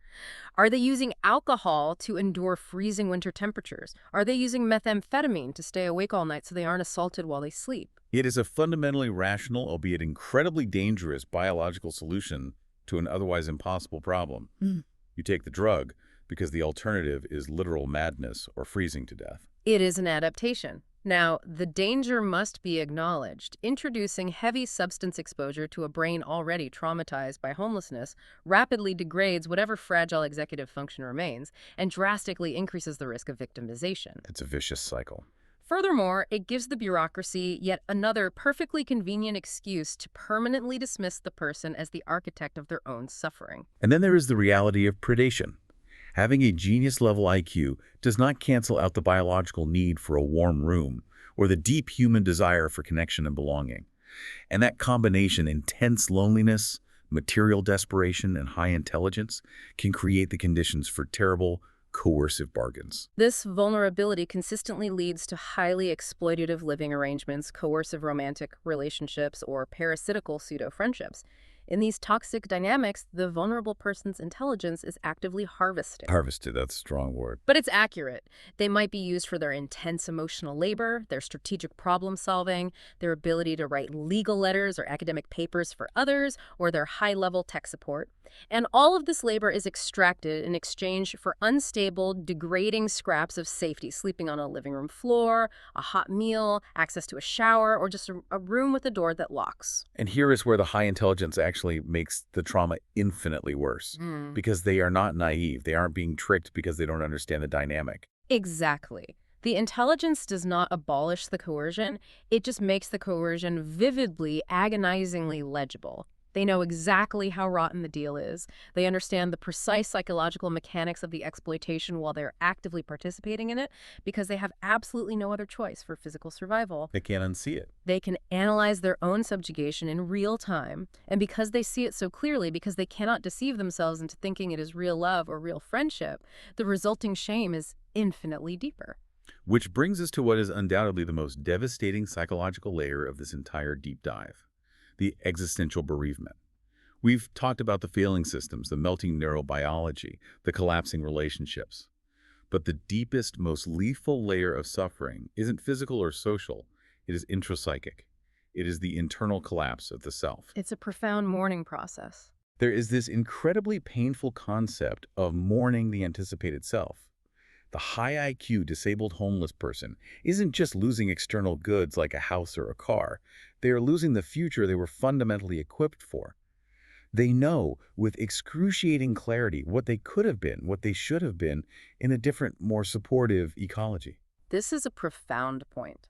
Are they using alcohol to endure freezing winter temperatures? Are they using methamphetamine to stay awake all night so they aren't assaulted while they sleep? It is a fundamentally rational, albeit incredibly dangerous biological solution to an otherwise impossible problem. You take the drug because the alternative is literal madness or freezing to death. It is an adaptation. Now, the danger must be acknowledged. Introducing heavy substance exposure to a brain already traumatized by homelessness rapidly degrades whatever fragile executive function remains and drastically increases the risk of victimization. It's a vicious cycle. Furthermore, it gives the bureaucracy yet another perfectly convenient excuse to permanently dismiss the person as the architect of their own suffering. And then there is the reality of predation. Having a genius-level IQ does not cancel out the biological need for a warm room or the deep human desire for connection and belonging. And that combination, intense loneliness, material desperation, and high intelligence, can create the conditions for terrible, coercive bargains. This vulnerability consistently leads to highly exploitative living arrangements, coercive romantic relationships, or parasitical pseudo-friendships. In these toxic dynamics, the vulnerable person's intelligence is actively harvested. Harvested, that's a strong word. But it's accurate. They might be used for their intense emotional labor, their strategic problem solving, their ability to write legal letters or academic papers for others, or their high-level tech support. And all of this labor is extracted in exchange for unstable, degrading scraps of safety, sleeping on a living room floor, a hot meal, access to a shower, or just a room with a door that locks. And here is where the high intelligence actually makes the trauma infinitely worse, because they are not naive. They aren't being tricked because they don't understand the dynamic. Exactly. The intelligence does not abolish the coercion, it just makes the coercion vividly, agonizingly legible. They know exactly how rotten the deal is. They understand the precise psychological mechanics of the exploitation while they're actively participating in it because they have absolutely no other choice for physical survival. They can't unsee it. They can analyze their own subjugation in real time. And because they see it so clearly, because they cannot deceive themselves into thinking it is real love or real friendship, the resulting shame is infinitely deeper. Which brings us to what is undoubtedly the most devastating psychological layer of this entire deep dive: the existential bereavement. We've talked about the failing systems, the melting neurobiology, the collapsing relationships. But the deepest, most lethal layer of suffering isn't physical or social. It is intrapsychic. It is the internal collapse of the self. It's a profound mourning process. There is this incredibly painful concept of mourning the anticipated self. The high IQ disabled homeless person isn't just losing external goods like a house or a car. They are losing the future they were fundamentally equipped for. They know with excruciating clarity what they could have been, what they should have been in a different, more supportive ecology. This is a profound point.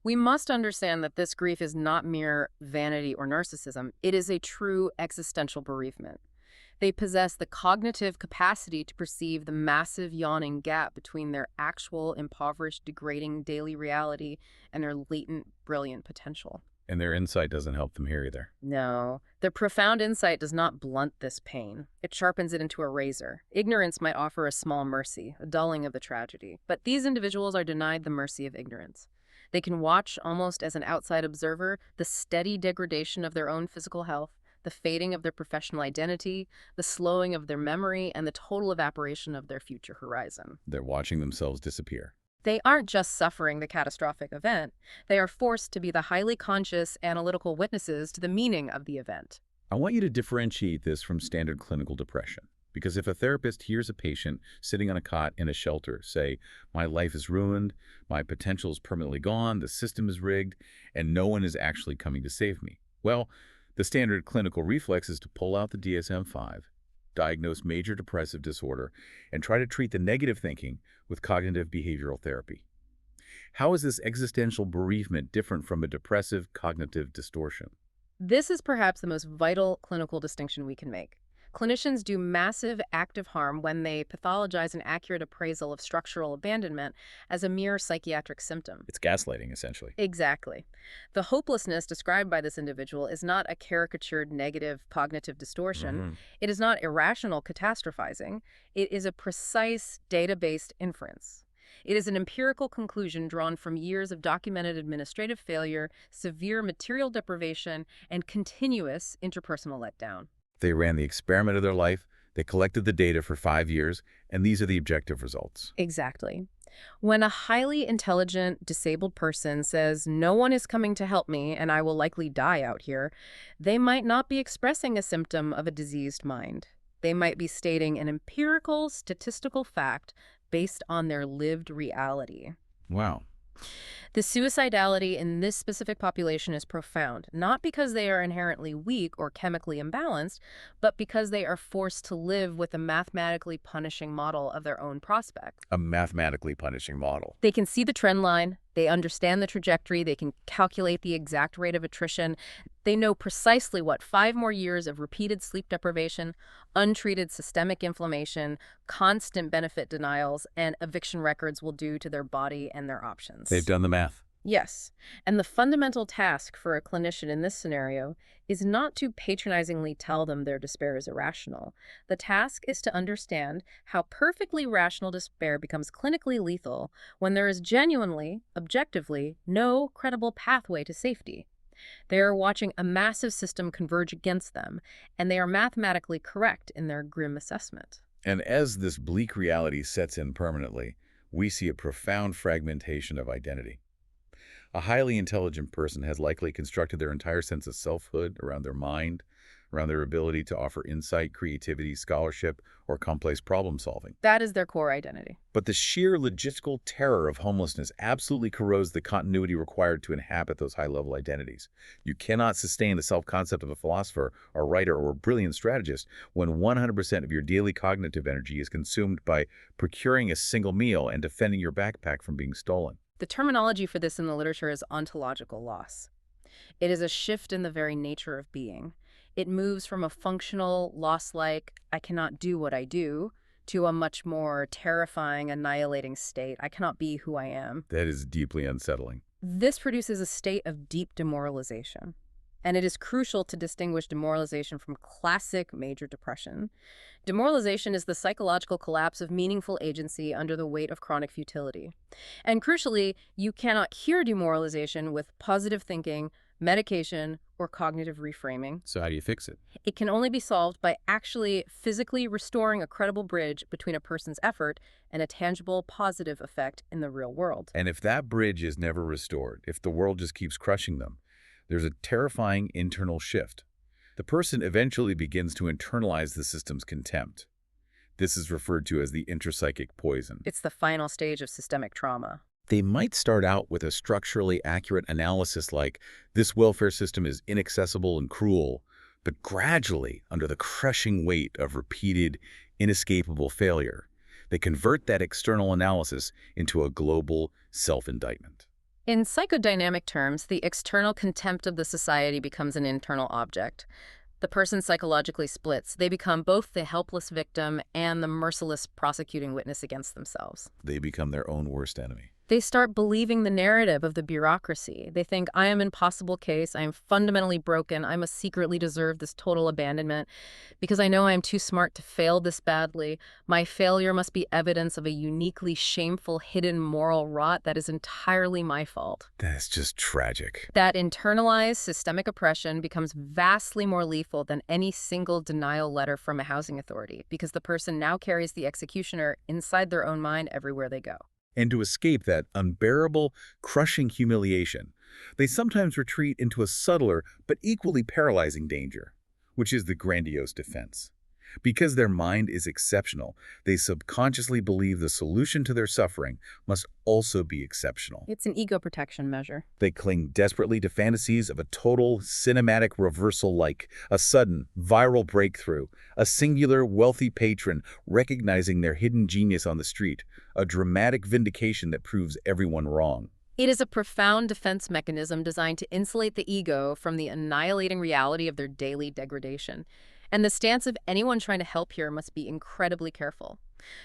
We must understand that this grief is not mere vanity or narcissism. It is a true existential bereavement. They possess the cognitive capacity to perceive the massive yawning gap between their actual impoverished, degrading daily reality and their latent, brilliant potential. And their insight doesn't help them here either. No, their profound insight does not blunt this pain. It sharpens it into a razor. Ignorance might offer a small mercy, a dulling of the tragedy. But these individuals are denied the mercy of ignorance. They can watch, almost as an outside observer, the steady degradation of their own physical health, the fading of their professional identity, the slowing of their memory, and the total evaporation of their future horizon. They're watching themselves disappear. They aren't just suffering the catastrophic event. They are forced to be the highly conscious, analytical witnesses to the meaning of the event. I want you to differentiate this from standard clinical depression. Because if a therapist hears a patient sitting on a cot in a shelter say, "My life is ruined, my potential is permanently gone, the system is rigged, and no one is actually coming to save me," well, the standard clinical reflex is to pull out the DSM-5, diagnose major depressive disorder, and try to treat the negative thinking with cognitive behavioral therapy. How is this existential bereavement different from a depressive cognitive distortion? This is perhaps the most vital clinical distinction we can make. Clinicians do massive active harm when they pathologize an accurate appraisal of structural abandonment as a mere psychiatric symptom. It's gaslighting, essentially. Exactly. The hopelessness described by this individual is not a caricatured negative cognitive distortion. It is not irrational catastrophizing. It is a precise data-based inference. It is an empirical conclusion drawn from years of documented administrative failure, severe material deprivation, and continuous interpersonal letdown. They ran the experiment of their life, they collected the data for 5 years, and these are the objective results. Exactly. When a highly intelligent, disabled person says, "No one is coming to help me and I will likely die out here," they might not be expressing a symptom of a diseased mind. They might be stating an empirical, statistical fact based on their lived reality. Wow. The suicidality in this specific population is profound, not because they are inherently weak or chemically imbalanced, but because they are forced to live with a mathematically punishing model of their own prospect. A mathematically punishing model. They can see the trend line, they understand the trajectory, they can calculate the exact rate of attrition. They know precisely what 5 more years of repeated sleep deprivation, untreated systemic inflammation, constant benefit denials, and eviction records will do to their body and their options. They've done the math. Yes, and the fundamental task for a clinician in this scenario is not to patronizingly tell them their despair is irrational. The task is to understand how perfectly rational despair becomes clinically lethal when there is genuinely, objectively, no credible pathway to safety. They are watching a massive system converge against them, and they are mathematically correct in their grim assessment. And as this bleak reality sets in permanently, we see a profound fragmentation of identity. A highly intelligent person has likely constructed their entire sense of selfhood around their mind, around their ability to offer insight, creativity, scholarship, or complex problem solving. That is their core identity. But the sheer logistical terror of homelessness absolutely corrodes the continuity required to inhabit those high-level identities. You cannot sustain the self-concept of a philosopher, a writer, or a brilliant strategist when 100% of your daily cognitive energy is consumed by procuring a single meal and defending your backpack from being stolen. The terminology for this in the literature is ontological loss. It is a shift in the very nature of being. It moves from a functional, loss-like, I cannot do what I do, to a much more terrifying, annihilating state, I cannot be who I am. That is deeply unsettling. This produces a state of deep demoralization. And it is crucial to distinguish demoralization from classic major depression. Demoralization is the psychological collapse of meaningful agency under the weight of chronic futility. And crucially, you cannot cure demoralization with positive thinking, medication, or cognitive reframing. So how do you fix it? It can only be solved by actually physically restoring a credible bridge between a person's effort and a tangible positive effect in the real world. And if that bridge is never restored, if the world just keeps crushing them, there's a terrifying internal shift. The person eventually begins to internalize the system's contempt. This is referred to as the intrapsychic poison. It's the final stage of systemic trauma. They might start out with a structurally accurate analysis like, this welfare system is inaccessible and cruel, but gradually, under the crushing weight of repeated, inescapable failure, they convert that external analysis into a global self-indictment. In psychodynamic terms, the external contempt of the society becomes an internal object. The person psychologically splits. They become both the helpless victim and the merciless prosecuting witness against themselves. They become their own worst enemy. They start believing the narrative of the bureaucracy. They think, I am an impossible case, I am fundamentally broken, I must secretly deserve this total abandonment because I know I am too smart to fail this badly. My failure must be evidence of a uniquely shameful, hidden moral rot that is entirely my fault. That's just tragic. That internalized systemic oppression becomes vastly more lethal than any single denial letter from a housing authority because the person now carries the executioner inside their own mind everywhere they go. And to escape that unbearable, crushing humiliation, they sometimes retreat into a subtler but equally paralyzing danger, which is the grandiose defense. Because their mind is exceptional, they subconsciously believe the solution to their suffering must also be exceptional. It's an ego protection measure. They cling desperately to fantasies of a total cinematic reversal like a sudden, viral breakthrough, a singular, wealthy patron recognizing their hidden genius on the street, a dramatic vindication that proves everyone wrong. It is a profound defense mechanism designed to insulate the ego from the annihilating reality of their daily degradation. And the stance of anyone trying to help here must be incredibly careful.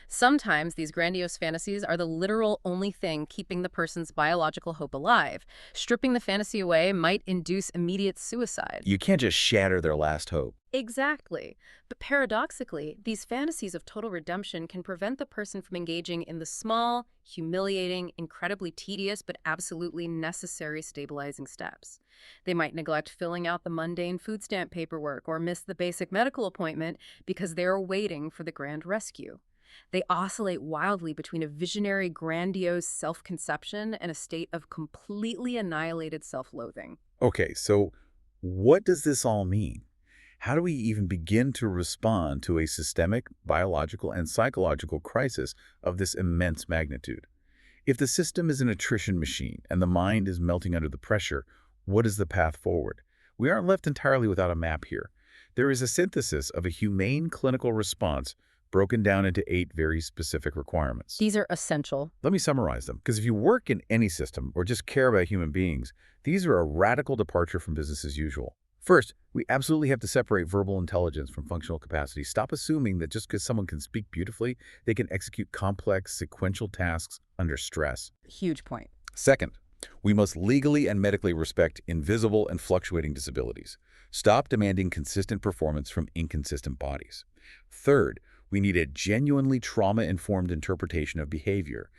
Sometimes these grandiose fantasies are the literal only thing keeping the person's biological hope alive. Stripping the fantasy away might induce immediate suicide. You can't just shatter their last hope. Exactly. But paradoxically, these fantasies of total redemption can prevent the person from engaging in the small, humiliating, incredibly tedious, but absolutely necessary stabilizing steps. They might neglect filling out the mundane food stamp paperwork or miss the basic medical appointment because they are waiting for the grand rescue. They oscillate wildly between a visionary, grandiose self-conception and a state of completely annihilated self-loathing. Okay, so what does this all mean? How do we even begin to respond to a systemic, biological, and psychological crisis of this immense magnitude? If the system is an attrition machine and the mind is melting under the pressure, what is the path forward? We aren't left entirely without a map here. There is a synthesis of a humane clinical response broken down into 8 very specific requirements. These are essential. Let me summarize them, because if you work in any system or just care about human beings, these are a radical departure from business as usual. First, we absolutely have to separate verbal intelligence from functional capacity. Stop assuming that just because someone can speak beautifully, they can execute complex, sequential tasks under stress. Huge point. Second, we must legally and medically respect invisible and fluctuating disabilities. Stop demanding consistent performance from inconsistent bodies. Third, we need a genuinely trauma-informed interpretation of behavior,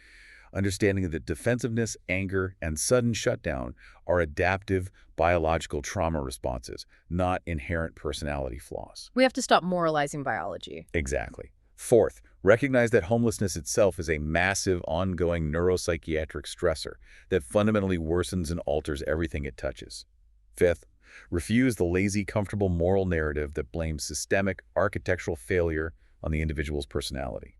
understanding that defensiveness, anger, and sudden shutdown are adaptive biological trauma responses, not inherent personality flaws. We have to stop moralizing biology. Exactly. Fourth, recognize that homelessness itself is a massive, ongoing neuropsychiatric stressor that fundamentally worsens and alters everything it touches. Fifth, Refuse the lazy, comfortable moral narrative that blames systemic, architectural failure on the individual's personality.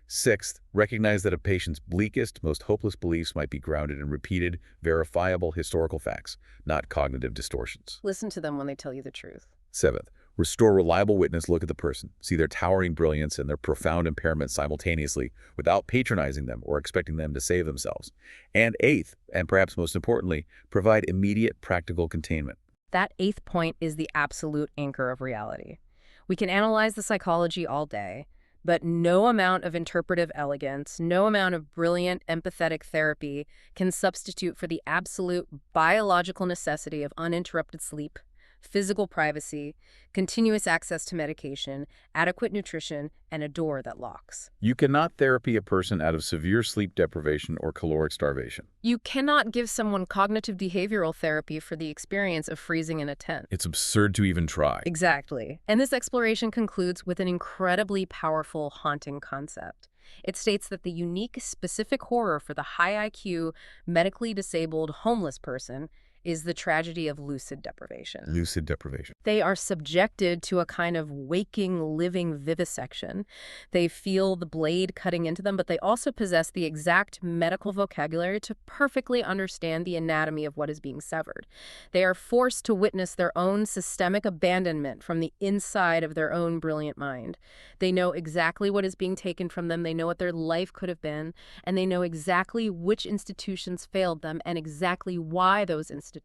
Sixth, recognize that a patient's bleakest, most hopeless beliefs might be grounded in repeated, verifiable historical facts, not cognitive distortions. Listen to them when they tell you the truth. Seventh, restore reliable witness look at the person, see their towering brilliance and their profound impairment simultaneously without patronizing them or expecting them to save themselves. And eighth, and perhaps most importantly, provide immediate practical containment. That eighth point is the absolute anchor of reality. We can analyze the psychology all day, but no amount of interpretive elegance, no amount of brilliant empathetic therapy can substitute for the absolute biological necessity of uninterrupted sleep, physical privacy, continuous access to medication, adequate nutrition, and a door that locks. You cannot therapy a person out of severe sleep deprivation or caloric starvation. You cannot give someone cognitive behavioral therapy for the experience of freezing in a tent. It's absurd to even try. Exactly. And this exploration concludes with an incredibly powerful, haunting concept. It states that the unique, specific horror for the high IQ, medically disabled, homeless person is the tragedy of lucid deprivation. Lucid deprivation. They are subjected to a kind of waking, living vivisection. They feel the blade cutting into them, but they also possess the exact medical vocabulary to perfectly understand the anatomy of what is being severed. They are forced to witness their own systemic abandonment from the inside of their own brilliant mind. They know exactly what is being taken from them. They know what their life could have been, and they know exactly which institutions failed them and exactly why those institutions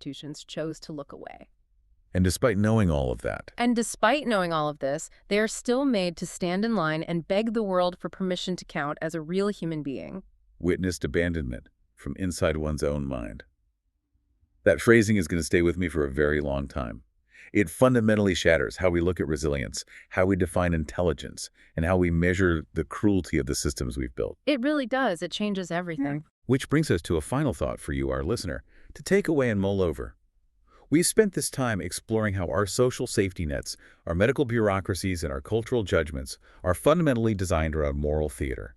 chose to look away. And despite knowing all of that, And despite knowing all of this, they are still made to stand in line and beg the world for permission to count as a real human being. witnessed abandonment from inside one's own mind. That phrasing is going to stay with me for a very long time. It fundamentally shatters how we look at resilience, how we define intelligence, and how we measure the cruelty of the systems we've built. It really does. It changes everything. Which brings us to a final thought for you, our listener, to take away and mull over. We've spent this time exploring how our social safety nets, our medical bureaucracies, and our cultural judgments are fundamentally designed around moral theater.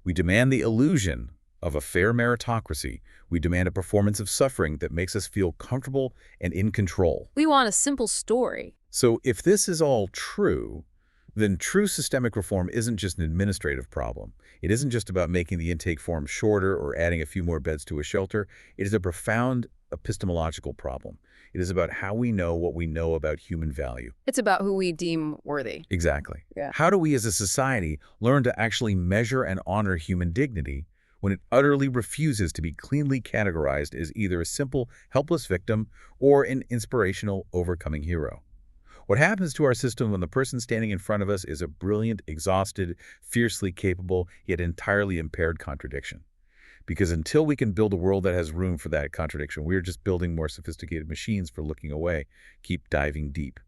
We demand the illusion of a fair meritocracy. We demand a performance of suffering that makes us feel comfortable and in control. We want a simple story. So if this is all true, then true systemic reform isn't just an administrative problem. It isn't just about making the intake form shorter or adding a few more beds to a shelter. It is a profound epistemological problem. It is about how we know what we know about human value. It's about who we deem worthy. Exactly. Yeah. How do we as a society learn to actually measure and honor human dignity when it utterly refuses to be cleanly categorized as either a simple, helpless victim or an inspirational, overcoming hero? What happens to our system when the person standing in front of us is a brilliant, exhausted, fiercely capable, yet entirely impaired contradiction? Because until we can build a world that has room for that contradiction, we're just building more sophisticated machines for looking away. Keep diving deep.